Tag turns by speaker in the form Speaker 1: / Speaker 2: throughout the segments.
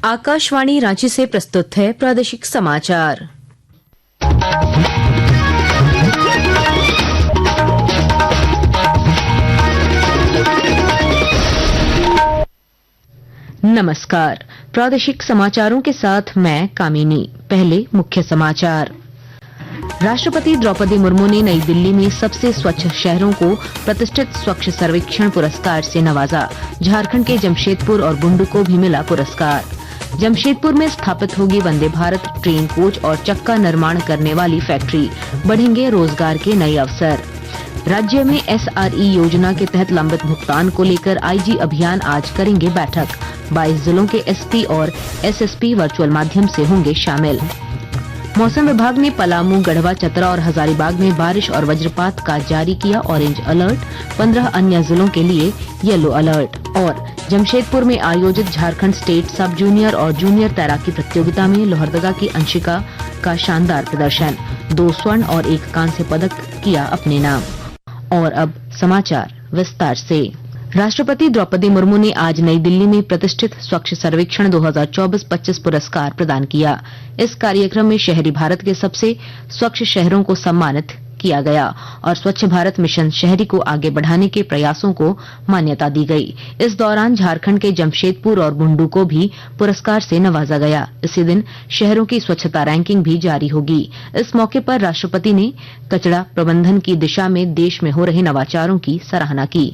Speaker 1: आकाशवाणी रांची से प्रस्तुत है प्रादेशिक समाचार। नमस्कार, प्रादेशिक समाचारों के साथ मैं कामिनी। पहले मुख्य समाचार। राष्ट्रपति द्रौपदी मुर्मू ने नई दिल्ली में सबसे स्वच्छ शहरों को प्रतिष्ठित स्वच्छ सर्वेक्षण पुरस्कार से नवाजा। झारखंड के जमशेदपुर और बुंडू को भी मिला पुरस्कार। जमशेदपुर में स्थापित होगी वंदे भारत ट्रेन कोच और चक्का निर्माण करने वाली फैक्ट्री, बढ़ेंगे रोजगार के नए अवसर। राज्य में SRE योजना के तहत लंबित भुगतान को लेकर IG अभियान आज करेंगे बैठक। 22 जिलों के SP और SSP वर्चुअल माध्यम से होंगे शामिल। मौसम विभाग ने पलामू, गढ़वा, चतरा और हजारीबाग में बारिश और वज्रपात का जारी किया ऑरेंज अलर्ट। 15 अन्य जिलों के लिए येलो अलर्ट। और जमशेदपुर में आयोजित झारखंड स्टेट सब जूनियर और जूनियर तैराकी प्रतियोगिता में लोहरदगा की अंशिका का शानदार प्रदर्शन, 2 स्वर्ण और 1 कांस्य पदक किया अपने नाम। और अब समाचार विस्तार से। राष्ट्रपति द्रौपदी मुर्मू ने आज नई दिल्ली में प्रतिष्ठित स्वच्छ सर्वेक्षण 2024-25 पुरस्कार प्रदान किया। इस कार्यक्रम में शहरी भारत के सबसे स्वच्छ शहरों को सम्मानित किया गया और स्वच्छ भारत मिशन शहरी को आगे बढ़ाने के प्रयासों को मान्यता दी गई। इस दौरान झारखंड के जमशेदपुर और बुंडू को भी पुरस्कार से नवाजा गया। इसी दिन शहरों की स्वच्छता रैंकिंग भी जारी होगी। इस मौके पर राष्ट्रपति ने कचरा प्रबंधन की दिशा में देश में हो रहे नवाचारों की सराहना की।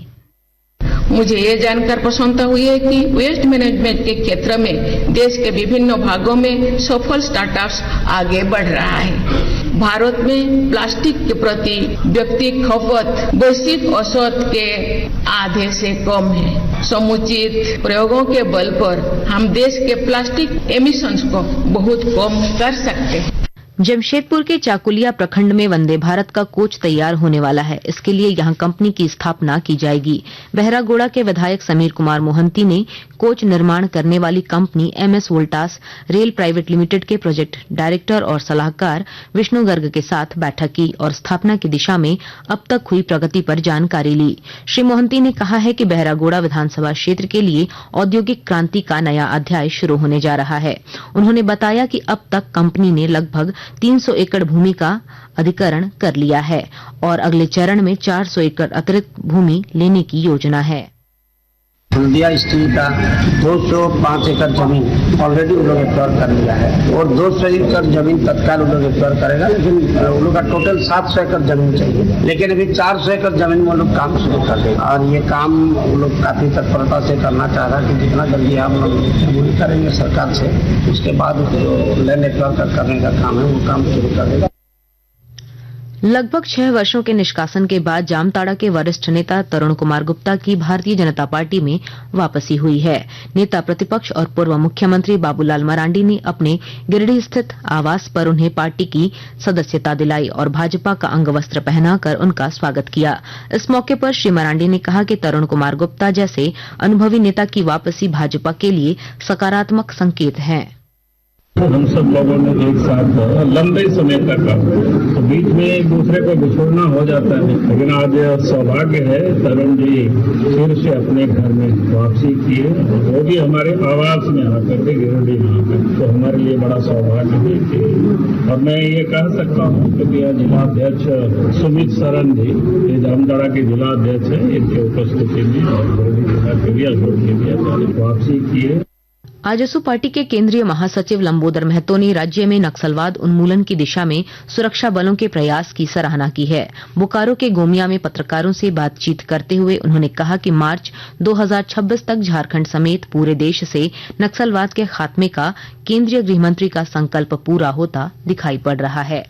Speaker 2: मुझे ये जानकर प्रसन्नता हुई है कि वेस्ट मैनेजमेंट के क्षेत्र में देश के विभिन्न भागों में सफल स्टार्टअप्स आगे बढ़ रहा है। भारत में प्लास्टिक के प्रति व्यक्ति खपत वैश्विक औसत के आधे से कम है। समुचित प्रयोगों के बल पर हम देश के प्लास्टिक एमिशंस को बहुत कम कर सकते हैं।
Speaker 1: जमशेदपुर के चाकुलिया प्रखंड में वंदे भारत का कोच तैयार होने वाला है। इसके लिए यहां कंपनी की स्थापना की जाएगी। बहरागोड़ा के विधायक समीर कुमार मोहंती ने कोच निर्माण करने वाली company MS Voltas rail private limited के प्रोजेक्ट डायरेक्टर और सलाहकार विष्णु गर्ग के साथ बैठक की और स्थापना की दिशा में अब तक हुई प्रगति पर जानकारी ली। श्री मोहंती ने कहा है कि बहरागोड़ा विधानसभा क्षेत्र के लिए औद्योगिक क्रांति का नया अध्याय शुरू होने जा रहा है। उन्होंने बताया कि अब तक कंपनी ने लगभग 300 एकड़ भूमि का अधिग्रहण कर लिया है और अगले चरण में 400 एकड़ अतिरिक्त भूमि लेने की योजना है।
Speaker 3: हल्दिया स्टील का 205 एकड़ जमीन ऑलरेडी उन लोग एक्वायर कर लिया है और 200 एकड़ जमीन तत्काल उन लोग एक्वायर करेगा, लेकिन उन लोग का टोटल 700 एकड़ जमीन चाहिए, लेकिन अभी 400 एकड़ जमीन में वो लोग काम शुरू कर देंगे और ये काम वो लोग काफी तत्परता से करना चाह रहा है कि जितना जल्दी हम लोग करेंगे सरकार से, उसके बाद जो लैंड एक्वायर करने का काम है वो काम शुरू कर देगा।
Speaker 1: लगभग 6 वर्षों के निष्कासन के बाद जामताड़ा के वरिष्ठ नेता तरुण कुमार गुप्ता की भारतीय जनता पार्टी में वापसी हुई है। नेता प्रतिपक्ष और पूर्व मुख्यमंत्री बाबूलाल मरांडी ने अपने गिरिडीह स्थित आवास पर उन्हें पार्टी की सदस्यता दिलाई और भाजपा का अंगवस्त्र पहनाकर उनका स्वागत किया। इस मौके पर श्री मरांडी ने कहा कि तरुण कुमार गुप्ता जैसे अनुभवी नेता की वापसी भाजपा के लिए सकारात्मक संकेत है।
Speaker 4: हम सब लोगों ने एक साथ लंबे समय तक तो बीच में एक दूसरे को बिछोड़ना हो जाता है, लेकिन आज सौभाग्य है तरुण जी फिर से अपने घर में वापसी किए, वो भी हमारे आवास में आकर के गिरिडीह आकर, तो हमारे लिए बड़ा सौभाग्य है कि और मैं ये कह सकता हूँ कि जिलाध्यक्ष सुमित सरन जी ये जामताड़ा के जिलाध्यक्ष है, इनके उपस्थिति में और गिरिडीह जिला के भी अशोक के भी वापसी किए।
Speaker 1: आजसू पार्टी के केंद्रीय महासचिव लंबोदर महतो ने राज्य में नक्सलवाद उन्मूलन की दिशा में सुरक्षा बलों के प्रयास की सराहना की है। बोकारो के गोमिया में पत्रकारों से बातचीत करते हुए उन्होंने कहा कि मार्च 2026 तक झारखंड समेत पूरे देश से नक्सलवाद के खात्मे का केंद्रीय गृह मंत्री का संकल्प पूरा होता दिखाई पड़ रहा है।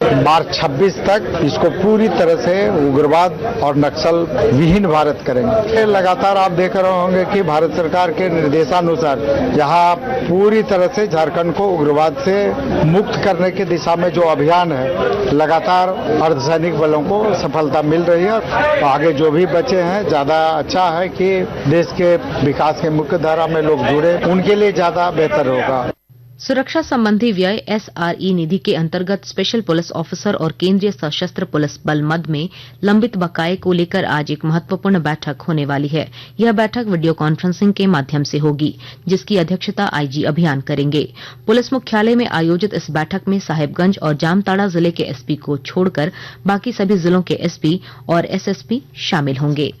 Speaker 5: मार्च 26 तक इसको पूरी तरह से उग्रवाद और नक्सल विहीन भारत करेंगे। लगातार आप देख रहे होंगे कि भारत सरकार के निर्देशानुसार यहाँ पूरी तरह से झारखंड को उग्रवाद से मुक्त करने की दिशा में जो अभियान है, लगातार अर्धसैनिक बलों को सफलता मिल रही है। तो आगे जो भी बचे हैं, ज्यादा अच्छा है कि देश के विकास के मुख्य धारा में लोग जुड़े, उनके लिए ज्यादा बेहतर होगा।
Speaker 1: सुरक्षा संबंधी व्यय SRE निधि के अंतर्गत स्पेशल पुलिस ऑफिसर और केंद्रीय सशस्त्र पुलिस बल मद में लंबित बकाये को लेकर आज एक महत्वपूर्ण बैठक होने वाली है। यह बैठक वीडियो कॉन्फ्रेंसिंग के माध्यम से होगी, जिसकी अध्यक्षता IG अभियान करेंगे। पुलिस मुख्यालय में आयोजित इस बैठक में साहिबगंज और जामताड़ा जिले के SP को छोड़कर बाकी सभी जिलों के SP और SSP शामिल होंगे।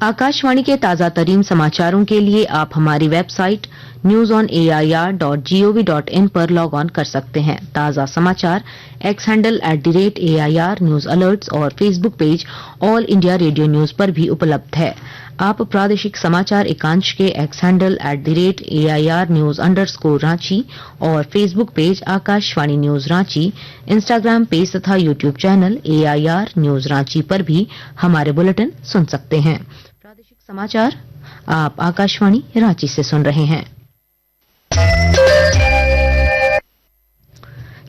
Speaker 1: आकाशवाणी के ताजा तरीन समाचारों के लिए आप हमारी वेबसाइट newsonair.gov.in पर लॉग ऑन कर सकते हैं। ताजा समाचार X handle @AIR news alerts और Facebook page All India Radio news पर भी उपलब्ध है। आप प्रादेशिक समाचार एकांश के X handle @AIR news _Ranchi और Facebook page Akashvani news Ranchi, Instagram page तथा YouTube channel AIR news Ranchi पर भी हमारे बुलेटिन सुन सकते हैं। प्रादेशिक समाचार आप आकाशवाणी रांची से सुन रहे हैं।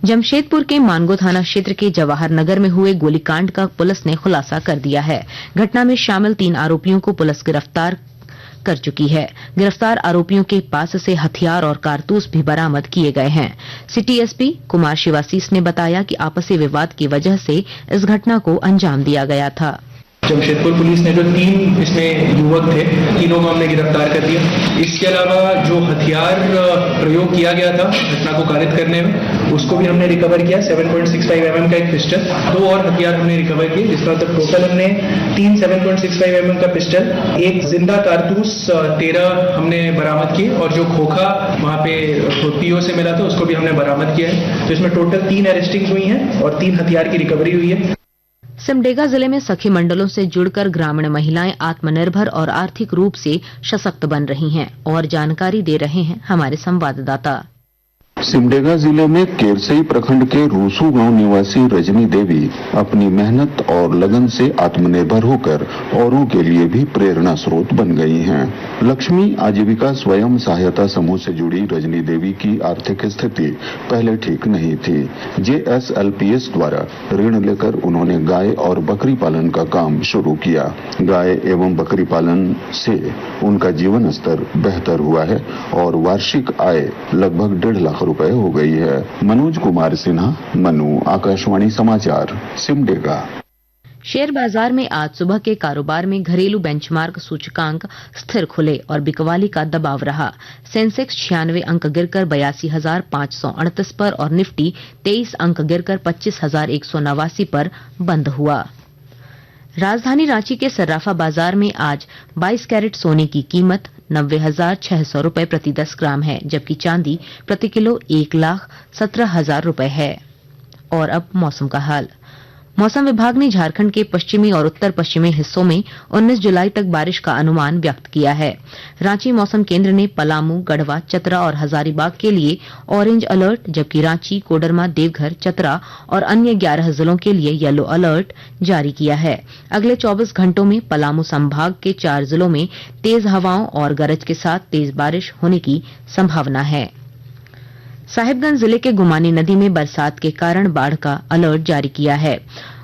Speaker 1: जमशेदपुर के मानगो थाना क्षेत्र के जवाहर नगर में हुए गोलीकांड का पुलिस ने खुलासा कर दिया है। घटना में शामिल 3 आरोपियों को पुलिस गिरफ्तार कर चुकी है। गिरफ्तार आरोपियों के पास से हथियार और कारतूस भी बरामद किए गए हैं। सिटी SP कुमार शिवासीस ने बताया कि आपसी विवाद की वजह से इस घटना को अंजाम दिया गया था।
Speaker 6: जमशेदपुर पुलिस ने जो 3 इसमें युवक थे, तीनों को हमने गिरफ्तार कर दिया। इसके अलावा जो हथियार प्रयोग किया गया था घटना को कारित करने में, उसको भी हमने रिकवर किया। 7.65 mm का एक पिस्टल, 2 और हथियार हमने रिकवर किए, जिसका मतलब टोटल हमने 3 7.65 mm का पिस्टल, 1 जिंदा कारतूस 13 हमने बरामद किए और जो खोखा वहां पे PO से मिला था उसको भी हमने बरामद किया है। तो इसमें टोटल 3 अरेस्टिंग हुई हैं और 3 हथियार की रिकवरी हुई है।
Speaker 1: सिमडेगा जिले में सखी मंडलों से जुड़कर ग्रामीण महिलाएं आत्मनिर्भर और आर्थिक रूप से सशक्त बन रही हैं और जानकारी दे रहे हैं हमारे संवाददाता।
Speaker 7: सिमडेगा जिले में केरसई प्रखंड के रूसू गांव निवासी रजनी देवी अपनी मेहनत और लगन से आत्मनिर्भर होकर औरों के लिए भी प्रेरणा स्रोत बन गई हैं। लक्ष्मी आजीविका स्वयं सहायता समूह से जुड़ी रजनी देवी की आर्थिक स्थिति पहले ठीक नहीं थी। JSLPS द्वारा ऋण लेकर उन्होंने गाय और बकरी पालन का काम शुरू किया। गाय एवं बकरी पालन से उनका जीवन स्तर बेहतर हुआ है और वार्षिक आय लगभग 1.5 लाख रुपए हो गई है। मनोज कुमार सिन्हा, मनु, आकाशवाणी समाचार, सिमडेगा।
Speaker 1: शेयर बाजार में आज सुबह के कारोबार में घरेलू बेंचमार्क सूचकांक स्थिर खुले और बिकवाली का दबाव रहा। सेंसेक्स 96 अंक गिरकर 82,538 पर और निफ्टी 23 अंक गिरकर 25,189 पर बंद हुआ। राजधानी रांची के सर्राफा बाजार में आज 22 कैरेट सोने की कीमत 90,600 रुपए प्रति 10 ग्राम है, जबकि चांदी प्रति किलो 1,17,000 रुपए है। और अब मौसम का हाल। मौसम विभाग ने झारखंड के पश्चिमी और उत्तर पश्चिमी हिस्सों में 19 जुलाई तक बारिश का अनुमान व्यक्त किया है। रांची मौसम केंद्र ने पलामू, गढ़वा, चतरा और हजारीबाग के लिए ऑरेंज अलर्ट, जबकि रांची, कोडरमा, देवघर, चतरा और अन्य 11 जिलों के लिए येलो अलर्ट जारी किया है। अगले 24 घंटों में पलामू संभाग के 4 जिलों में तेज हवाओं और गरज के साथ तेज बारिश होने की संभावना है। साहिबगंज जिले के गुमानी नदी में बरसात के कारण बाढ़ का अलर्ट जारी किया है।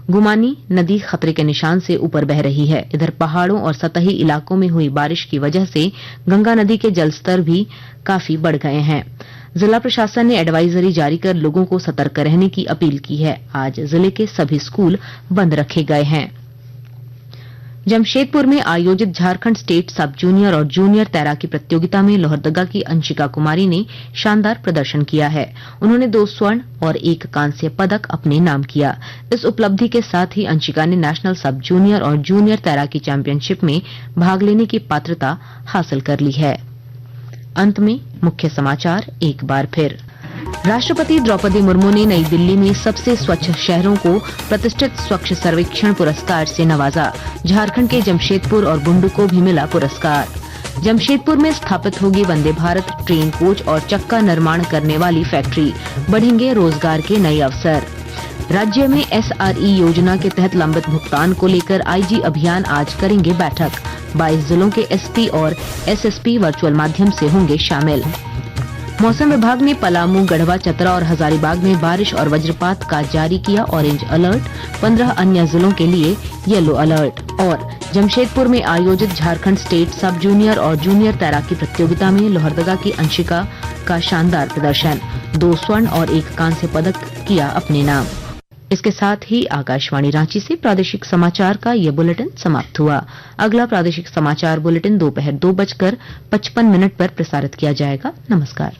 Speaker 1: गुमानी नदी खतरे के निशान से ऊपर बह रही है। इधर पहाड़ों और सतही इलाकों में हुई बारिश की वजह से गंगा नदी के जलस्तर भी काफी बढ़ गए हैं। जिला प्रशासन ने एडवाइजरी जारी कर लोगों को सतर्क रहने की अपील की है। आज जिले के सभी स्कूल बंद रखे गए हैं। जमशेदपुर में आयोजित झारखंड स्टेट सब जूनियर और जूनियर तैराकी प्रतियोगिता में लोहरदगा की अंशिका कुमारी ने शानदार प्रदर्शन किया है। उन्होंने 2 स्वर्ण और 1 कांस्य पदक अपने नाम किया। इस उपलब्धि के साथ ही अंशिका ने नेशनल सब जूनियर और जूनियर तैराकी चैंपियनशिप में भाग लेने की पात्रता हासिल कर ली है। अंत में मुख्य समाचार एक बार फिर। राष्ट्रपति द्रौपदी मुर्मू ने नई दिल्ली में सबसे स्वच्छ शहरों को प्रतिष्ठित स्वच्छ सर्वेक्षण पुरस्कार से नवाजा। झारखंड के जमशेदपुर और बुंडू को भी मिला पुरस्कार। जमशेदपुर में स्थापित होगी वंदे भारत ट्रेन कोच और चक्का निर्माण करने वाली फैक्ट्री, बढ़ेंगे रोजगार के नए अवसर। राज्य में SRE योजना के तहत लंबित भुगतान को लेकर IG अभियान आज करेंगे बैठक। 22 जिलों के SP और SSP वर्चुअल माध्यम से होंगे शामिल। मौसम विभाग ने पलामू, गढ़वा, चतरा और हजारीबाग में बारिश और वज्रपात का जारी किया ऑरेंज अलर्ट। 15 अन्य जिलों के लिए येलो अलर्ट। और जमशेदपुर में आयोजित झारखंड स्टेट सब जूनियर और जूनियर तैराकी प्रतियोगिता में लोहरदगा की अंशिका का शानदार प्रदर्शन। 2 स्वर्ण और 1 कांस्य पदक किया अपने नाम। इसके साथ ही आकाशवाणी रांची से प्रादेशिक समाचार का ये बुलेटिन समाप्त हुआ। अगला प्रादेशिक समाचार बुलेटिन दोपहर 2:55 पर प्रसारित किया जाएगा। नमस्कार।